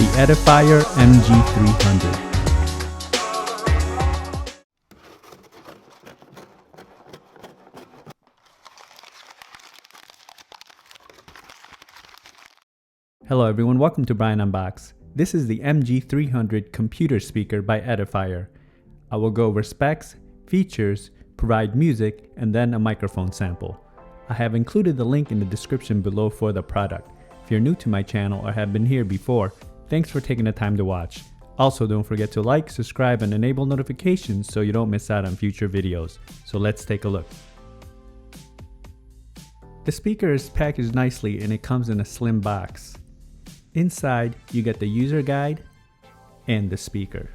the Edifier MG300. Hello everyone, welcome to Brian Unboxed. This is the MG300 computer speaker by Edifier. I will go over specs, features, provide music, and then a microphone sample. I have included the link in the description below for the product. If you're new to my channel or have been here before, thanks for taking the time to watch. Also, don't forget to like, subscribe, and enable notifications so you don't miss out on future videos. So let's take a look. The speaker is packaged nicely and it comes in a slim box. Inside, you get the user guide and the speaker.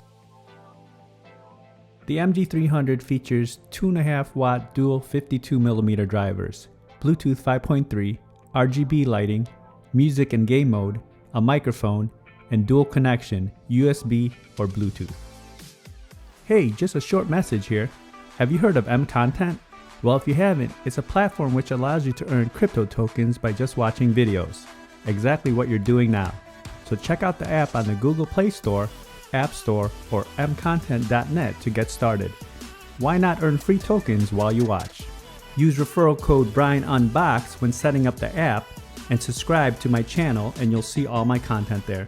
The MG300 features 2.5 watt dual 52mm drivers, Bluetooth 5.3, RGB lighting, music and game mode, a microphone, and dual connection, USB or Bluetooth. Hey, just a short message here. Have you heard of M-Content? Well, if you haven't, it's a platform which allows you to earn crypto tokens by just watching videos. Exactly what you're doing now. So check out the app on the Google Play Store, App Store, or mcontent.net to get started. Why not earn free tokens while you watch? Use referral code BrianUnboxed when setting up the app and subscribe to my channel and you'll see all my content there.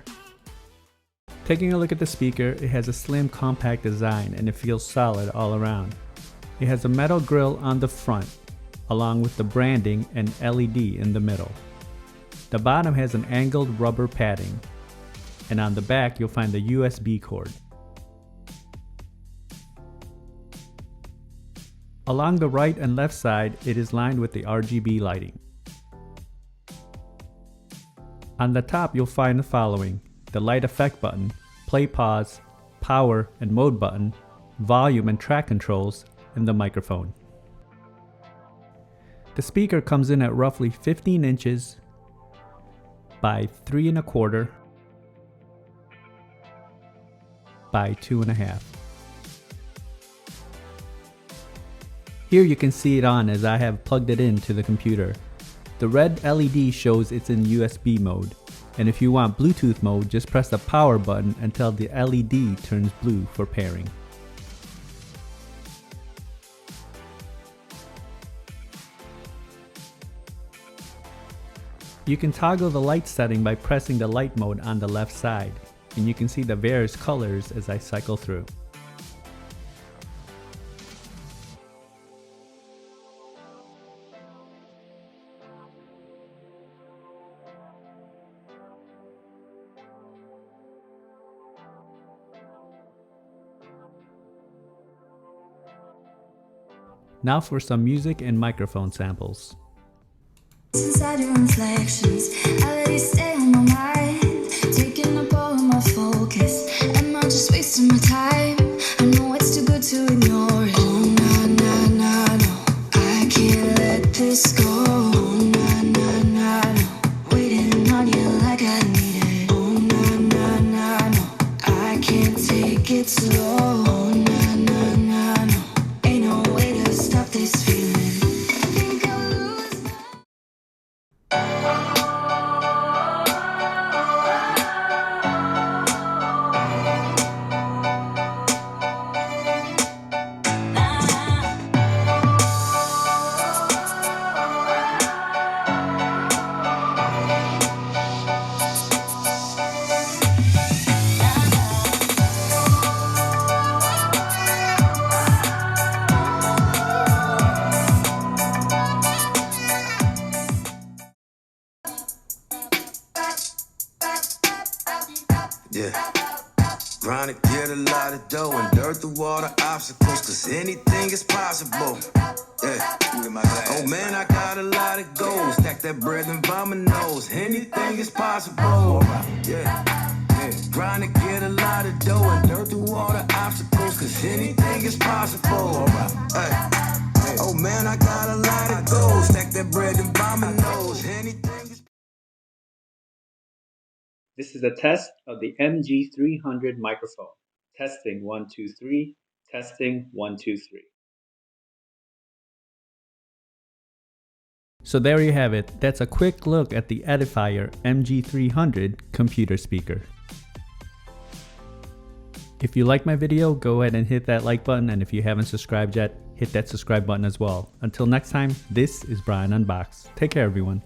Taking a look at the speaker, it has a slim compact design and it feels solid all around. It has a metal grille on the front along with the branding and LED in the middle. The bottom has an angled rubber padding, and on the back you'll find the USB cord. Along the right and left side, it is lined with the RGB lighting. On the top you'll find the following: the light effect button, play pause, power and mode button, volume and track controls, and the microphone. The speaker comes in at roughly 15 inches by 3¼ by 2.5. Here you can see it on as I have plugged it into the computer. The red LED shows it's in USB mode, and if you want Bluetooth mode, just press the power button until the LED turns blue for pairing. You can toggle the light setting by pressing the light mode on the left side, and you can see the various colors as I cycle through. Now for some music and microphone samples. Inside your reflections, I let you stay on my mind, taking up all of my focus. Am I just wasting my time? I know it's too good to ignore it. Oh nah nah nah no, I can't let this go. Oh nah nah nah no, waiting on you like I need it. Oh nah nah nah no, I can't take it slow. Oh nah nah nah no, ain't no way to stop this feeling. Yeah, trying to get a lot of dough and dirt through all the obstacles, cause anything is possible. Yeah, oh man, I got a lot of goals. Stack that bread and by my nose. Anything is possible. Yeah, trying to get a lot of dough and dirt through all the obstacles, cause anything is possible. Hey, oh man, I got a lot of goals. Stack that bread and by my nose. Anything is. This is a test of the MG300 microphone. Testing 1 2 3. Testing 1 2 3. So there you have it. That's a quick look at the Edifier MG300 computer speaker. If you like my video, go ahead and hit that like button, and if you haven't subscribed yet, hit that subscribe button as well. Until next time, this is Brian Unboxed. Take care, everyone.